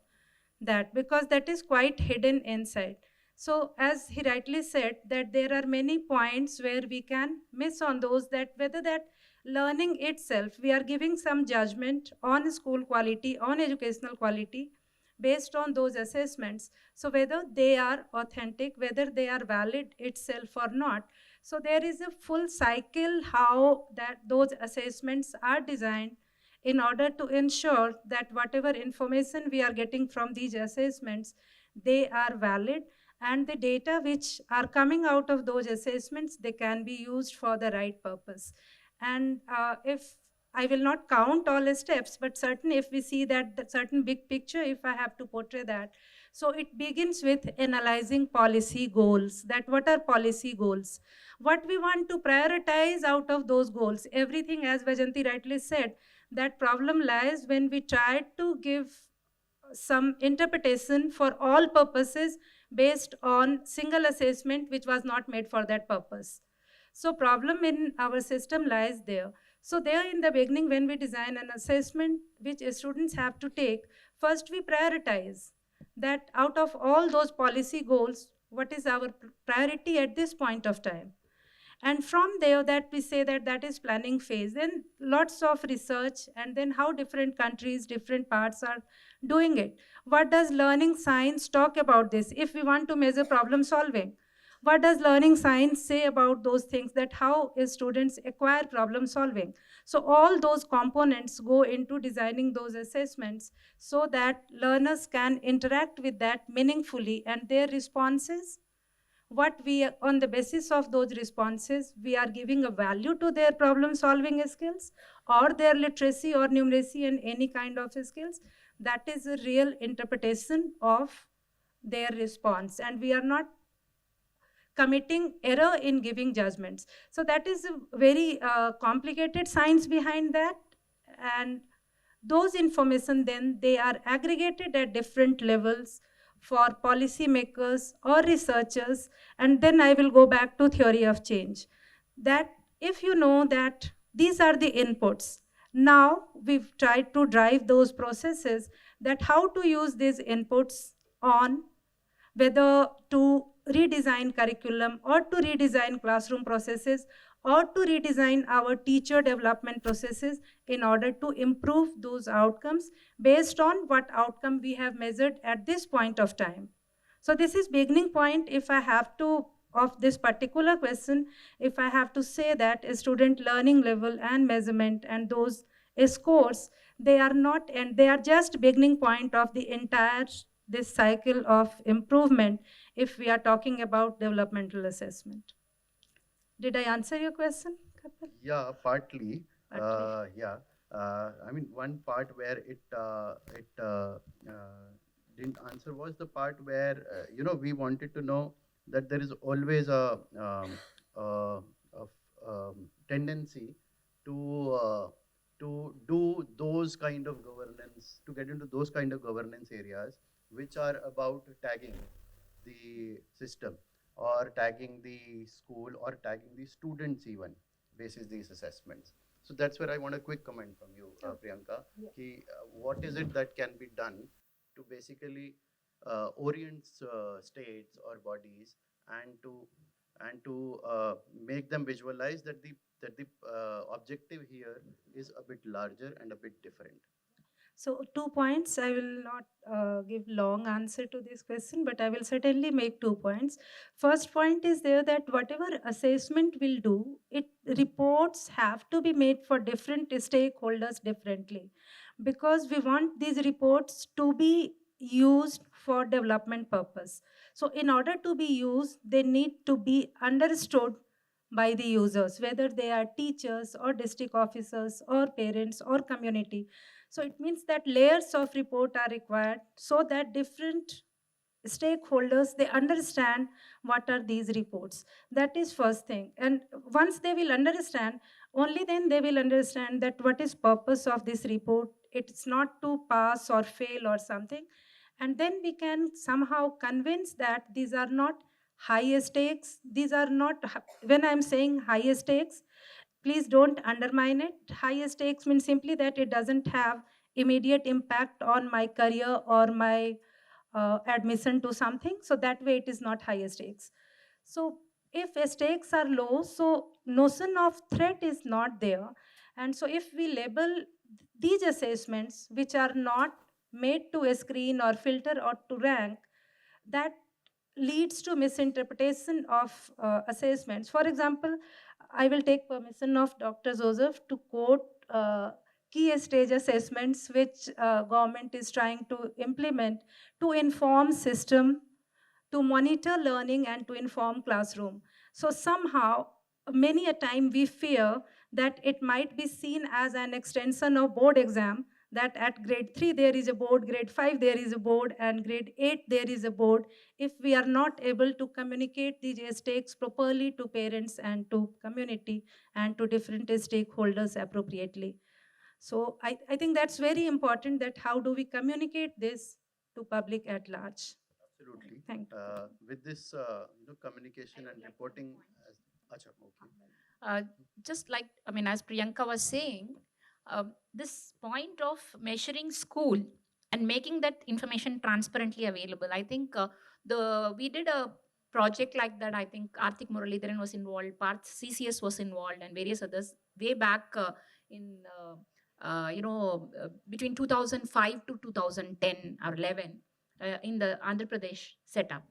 That because that is quite hidden inside. So as he rightly said, that there are many points where we can miss on those, that whether that learning itself, we are giving some judgment on school quality, on educational quality based on those assessments. So whether they are authentic, whether they are valid itself or not. So there is a full cycle how that those assessments are designed in order to ensure that whatever information we are getting from these assessments, they are valid, and the data which are coming out of those assessments, they can be used for the right purpose. And if I will not count all the steps, but certain if we see that the certain big picture, if I have to portray that, so it begins with analyzing policy goals, that what are policy goals, what we want to prioritize out of those goals. Everything, as Vajanti rightly said, that problem lies when we try to give some interpretation for all purposes based on single assessment which was not made for that purpose. So problem in our system lies there. So there in the beginning, when we design an assessment which students have to take, first we prioritize that out of all those policy goals, what is our priority at this point of time. And from there, that we say that that is planning phase. Then lots of research, and then how different countries, different parts are doing it. What does learning science talk about this? If we want to measure problem solving, what does learning science say about those things, that how students acquire problem solving? So all those components go into designing those assessments so that learners can interact with that meaningfully, and their responses, what we, on the basis of those responses, we are giving a value to their problem solving skills or their literacy or numeracy and any kind of skills. That is a real interpretation of their response, and we are not committing error in giving judgments. So that is a very complicated science behind that. And those information then they are aggregated at different levels for policymakers or researchers. And then I will go back to theory of change, that if you know that these are the inputs, now we've tried to drive those processes, that how to use these inputs on whether to redesign curriculum or to redesign classroom processes or to redesign our teacher development processes in order to improve those outcomes based on what outcome we have measured at this point of time. So this is beginning point. If I have to, of this particular question, if I have to say that a student learning level and measurement and those scores, they are not, and they are just beginning point of the entire this cycle of improvement if we are talking about developmental assessment. Did I answer your question, Kapil? Yeah, partly. Partly. Yeah. I mean, one part where didn't answer was the part where we wanted to know that there is always tendency to do those kind of governance, to get into those kind of governance areas which are about tagging the system or tagging the school or tagging the students even basis these assessments. So that's where I want a quick comment from you, Priyanka. Yeah. What is it that can be done to basically orient states or bodies and to make them visualize that the objective here is a bit larger and a bit different. So 2 points. I will not give long answer to this question, but I will certainly make 2 points. First point is there that whatever assessment will do, it reports have to be made for different stakeholders differently, because we want these reports to be used for development purpose. So in order to be used, they need to be understood by the users, whether they are teachers or district officers or parents or community. So it means that layers of report are required so that different stakeholders, they understand what are these reports. That is first thing. And once they will understand, only then they will understand that what is purpose of this report. It's not to pass or fail or something. And then we can somehow convince that these are not high stakes. These are not, when I'm saying high stakes, please don't undermine it. High stakes means simply that it doesn't have immediate impact on my career or my admission to something. So that way it is not high stakes. So if stakes are low, so notion of threat is not there. And so if we label these assessments, which are not made to screen or filter or to rank, that leads to misinterpretation of assessments. For example, I will take permission of Dr. Joseph to quote key stage assessments which government is trying to implement to inform system, to monitor learning and to inform classroom. So somehow, many a time we fear that it might be seen as an extension of board exam, that at grade 3 there is a board, grade 5 there is a board, and grade 8 there is a board, if we are not able to communicate these stakes properly to parents and to community and to different stakeholders appropriately. So I think that's very important, that how do we communicate this to public at large. Absolutely. Thank you. With this, communication and reporting. Acha, okay. Uh, just like, I mean, as Priyanka was saying, this point of measuring school and making that information transparently available. I think we did a project like that. I think Arthik Muralidharan was involved, Parth CCS was involved, and various others way back in between 2005 to 2010 or 11 in the Andhra Pradesh setup.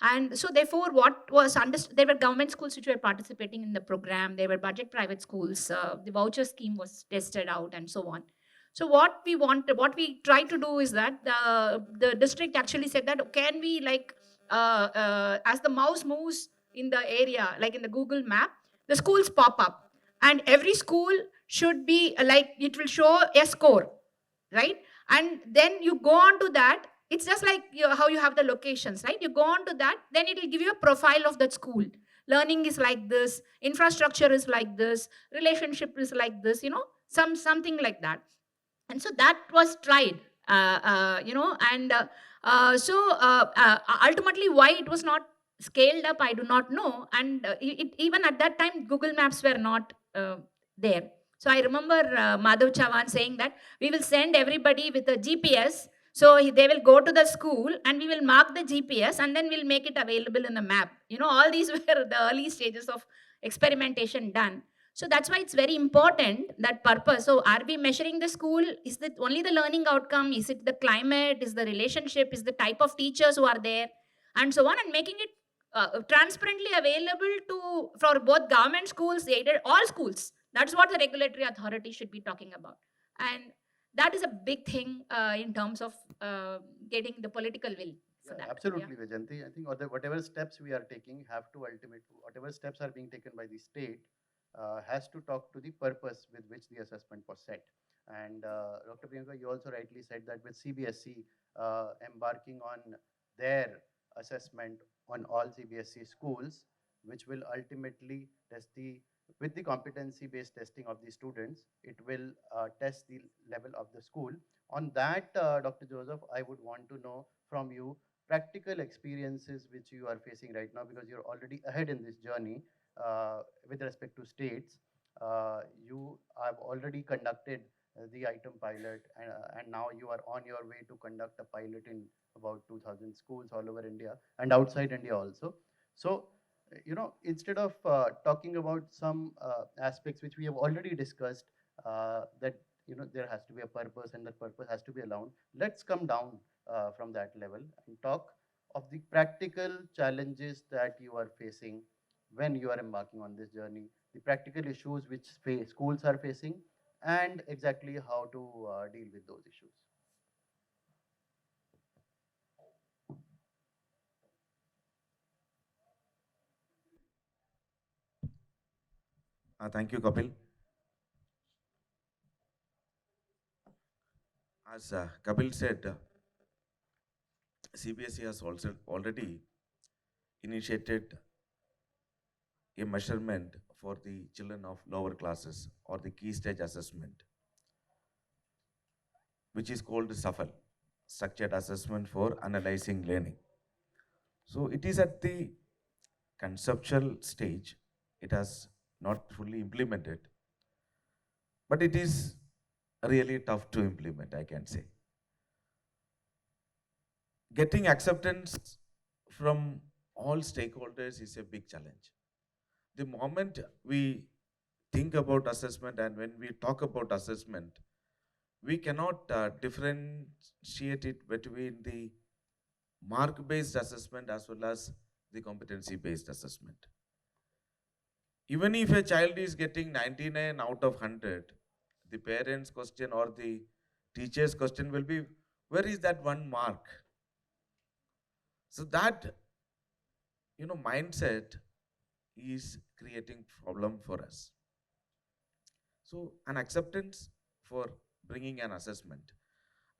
And so therefore what was understood, there were government schools which were participating in the program, there were budget private schools, the voucher scheme was tested out and so on. So what we tried to do is that the district actually said that can we, like, as the mouse moves in the area, like in the Google map, the schools pop up, and every school should be like, it will show a score, right? And then you go on to that, it's just like how you have the locations, right? You go on to that, then it will give you a profile of that school. Learning is like this, infrastructure is like this, relationship is like this, something like that. And so that was tried, and ultimately why it was not scaled up, I do not know. And even at that time Google Maps were not there. So I remember Madhav Chavan saying that we will send everybody with a GPS, so they will go to the school and we will mark the GPS and then we'll make it available in the map. All these were the early stages of experimentation done. So that's why it's very important, that purpose. So are we measuring the school? Is it only the learning outcome? Is it the climate? Is the relationship? Is the type of teachers who are there? And so on, and making it transparently available to for both government schools, aided, all schools. That's what the regulatory authority should be talking about. And that is a big thing in terms of getting the political will for Yeah, that. absolutely, Vajanti. I think whatever steps we are taking have to whatever steps are being taken by the state has to talk to the purpose with which the assessment was set. And Dr. Priyanka, you also rightly said that with CBSE embarking on their assessment on all CBSE schools, which will ultimately test with the competency-based testing of the students, it will test the level of the school. On that, Dr. Joseph, I would want to know from you practical experiences which you are facing right now, because you're already ahead in this journey with respect to states. You have already conducted the item pilot, and now you are on your way to conduct a pilot in about 2000 schools all over India and outside India also. So, instead of talking about some aspects which we have already discussed, that there has to be a purpose and that purpose has to be allowed, let's come down from that level and talk of the practical challenges that you are facing when you are embarking on this journey, the practical issues which schools are facing, and exactly how to deal with those issues. Thank you, Kapil. As Kapil said, CBSE has also already initiated a measurement for the children of lower classes or the key stage assessment, which is called SAFL, Structured Assessment for Analyzing Learning. So it is at the conceptual stage. It has not fully implemented, but it is really tough to implement, I can say. Getting acceptance from all stakeholders is a big challenge. The moment we think about assessment and when we talk about assessment, we cannot differentiate it between the mark-based assessment as well as the competency-based assessment. Even if a child is getting 99 out of 100, the parent's question or the teacher's question will be, where is that one mark? So that, mindset is creating problem for us. So an acceptance for bringing an assessment.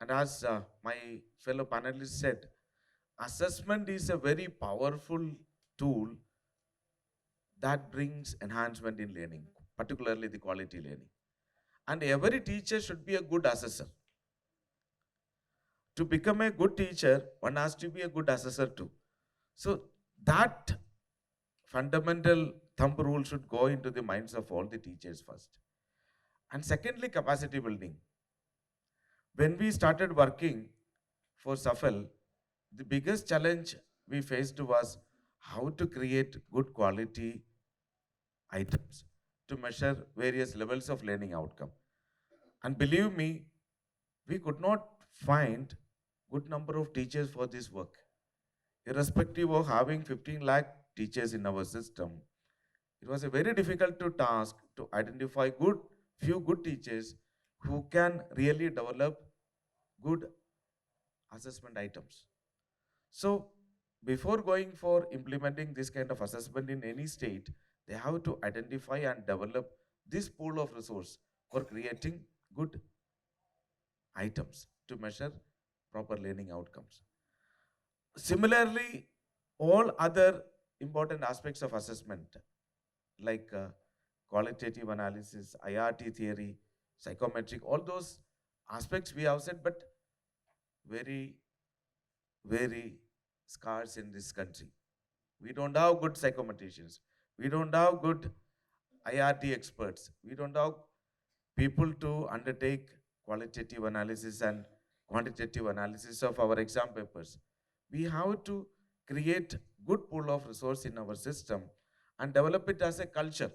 And as my fellow panelists said, assessment is a very powerful tool that brings enhancement in learning, particularly the quality learning. And every teacher should be a good assessor. To become a good teacher, one has to be a good assessor too. So that fundamental thumb rule should go into the minds of all the teachers first. And secondly, capacity building. When we started working for SAFL, the biggest challenge we faced was how to create good quality items to measure various levels of learning outcome. And believe me, we could not find good number of teachers for this work. Irrespective of having 15 lakh teachers in our system, it was a very difficult task to identify few good teachers who can really develop good assessment items. So before going for implementing this kind of assessment in any state, they have to identify and develop this pool of resource for creating good items to measure proper learning outcomes. Similarly, all other important aspects of assessment like qualitative analysis, IRT theory, psychometric, all those aspects we have said, but very, very scarce in this country. We don't have good psychometricians. We don't have good IRT experts. We don't have people to undertake qualitative analysis and quantitative analysis of our exam papers. We have to create good pool of resource in our system and develop it as a culture.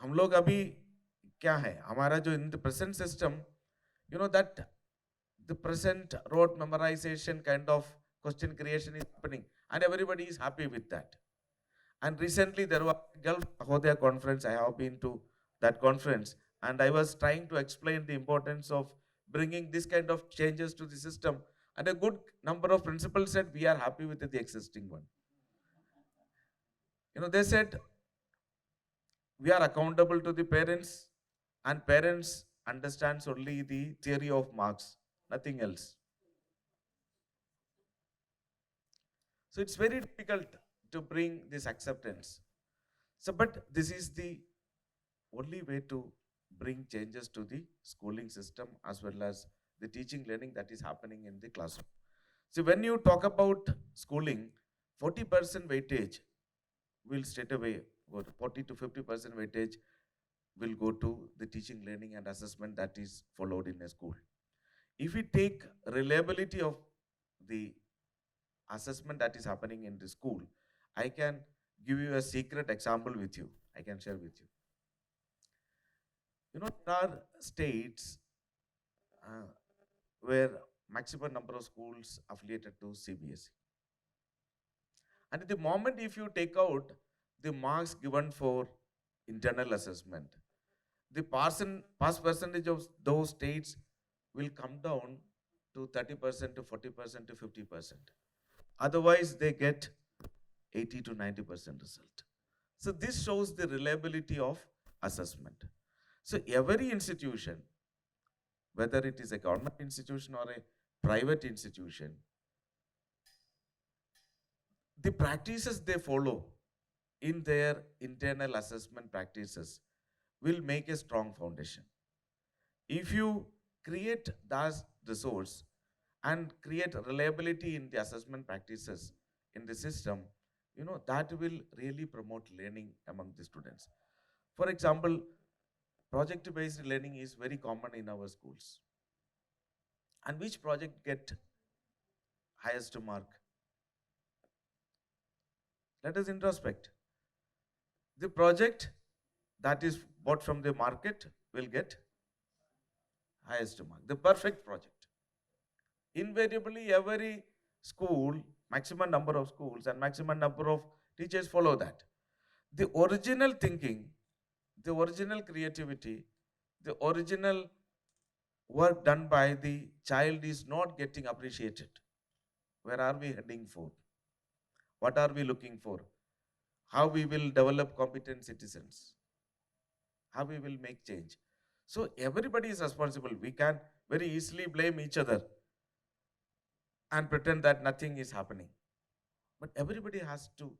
हम लोग अभी क्या है हमारा जो in the present system, that the present rote memorization kind of question creation is happening and everybody is happy with that. And recently there was a Gulf Ahodia conference. I have been to that conference and I was trying to explain the importance of bringing this kind of changes to the system. And a good number of principals said, we are happy with the existing one. They said, we are accountable to the parents and parents understands only the theory of marks, nothing else. So it's very difficult to bring this acceptance. So, but this is the only way to bring changes to the schooling system as well as the teaching learning that is happening in the classroom. So when you talk about schooling, 40% weightage will straight away go to 40 to 50% weightage will go to the teaching, learning and assessment that is followed in a school. If we take reliability of the assessment that is happening in the school, I can give you a secret example with you. I can share with you. There are states where maximum number of schools affiliated to CBSE. And at the moment, if you take out the marks given for internal assessment, the pass percentage of those states will come down to 30% to 40% to 50%. Otherwise, they get 80 to 90% result. So this shows the reliability of assessment. So every institution, whether it is a government institution or a private institution, the practices they follow in their internal assessment practices will make a strong foundation. If you create that resource and create reliability in the assessment practices in the system, that will really promote learning among the students. For example, project-based learning is very common in our schools. And which project get highest mark? Let us introspect. The project that is bought from the market will get highest mark, the perfect project. Invariably, every school, maximum number of schools and maximum number of teachers follow that. The original thinking, the original creativity, the original work done by the child is not getting appreciated. Where are we heading for? What are we looking for? How we will develop competent citizens? How we will make change? So everybody is responsible. We can very easily blame each other and pretend that nothing is happening. But everybody has to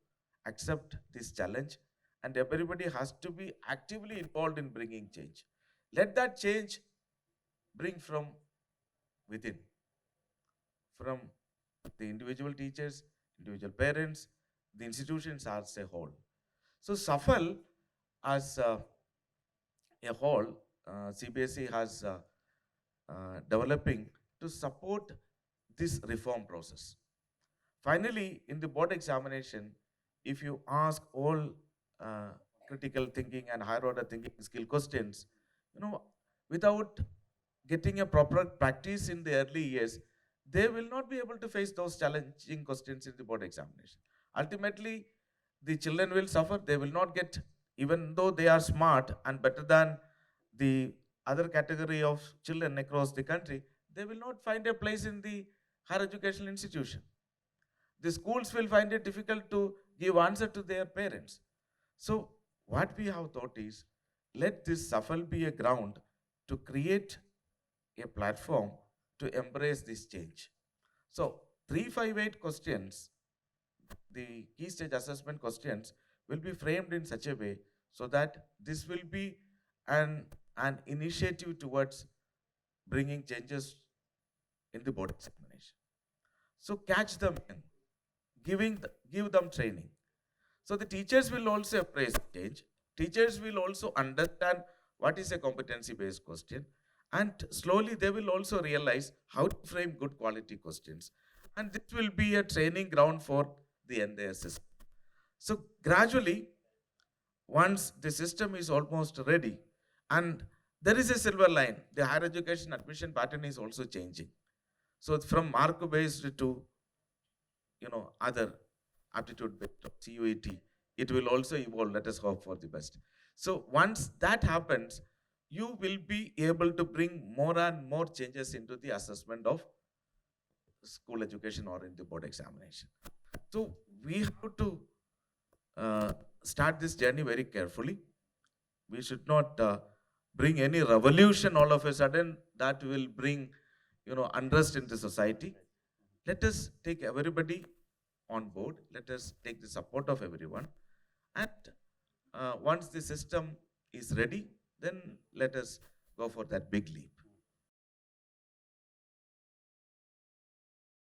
accept this challenge, and everybody has to be actively involved in bringing change. Let that change bring from within, from the individual teachers, individual parents, the institutions as a whole. So SAFAL as a whole, CBSE has developing to support this reform process. Finally, in the board examination, if you ask all critical thinking and higher order thinking skill questions, without getting a proper practice in the early years, they will not be able to face those challenging questions in the board examination. Ultimately, the children will suffer. They will not get, even though they are smart and better than the other category of children across the country, they will not find a place in the higher educational institution. The schools will find it difficult to give answer to their parents. So what we have thought is, let this SAFAL be a ground to create a platform to embrace this change. So 358 questions, the key stage assessment questions, will be framed in such a way so that this will be an initiative towards bringing changes in the board examination. So catch them in, give them training. So the teachers will also embrace change. Teachers will also understand what is a competency-based question, and slowly they will also realize how to frame good quality questions. And this will be a training ground for the entire system. So gradually, once the system is almost ready, and there is a silver line, the higher education admission pattern is also changing. So from mark-based to other aptitude-based CUET, it will also evolve. Let us hope for the best. So once that happens, you will be able to bring more and more changes into the assessment of school education or in the board examination. So we have to start this journey very carefully. We should not bring any revolution all of a sudden that will bring unrest in the society. Let us take everybody on board. Let us take the support of everyone. And once the system is ready, then let us go for that big leap.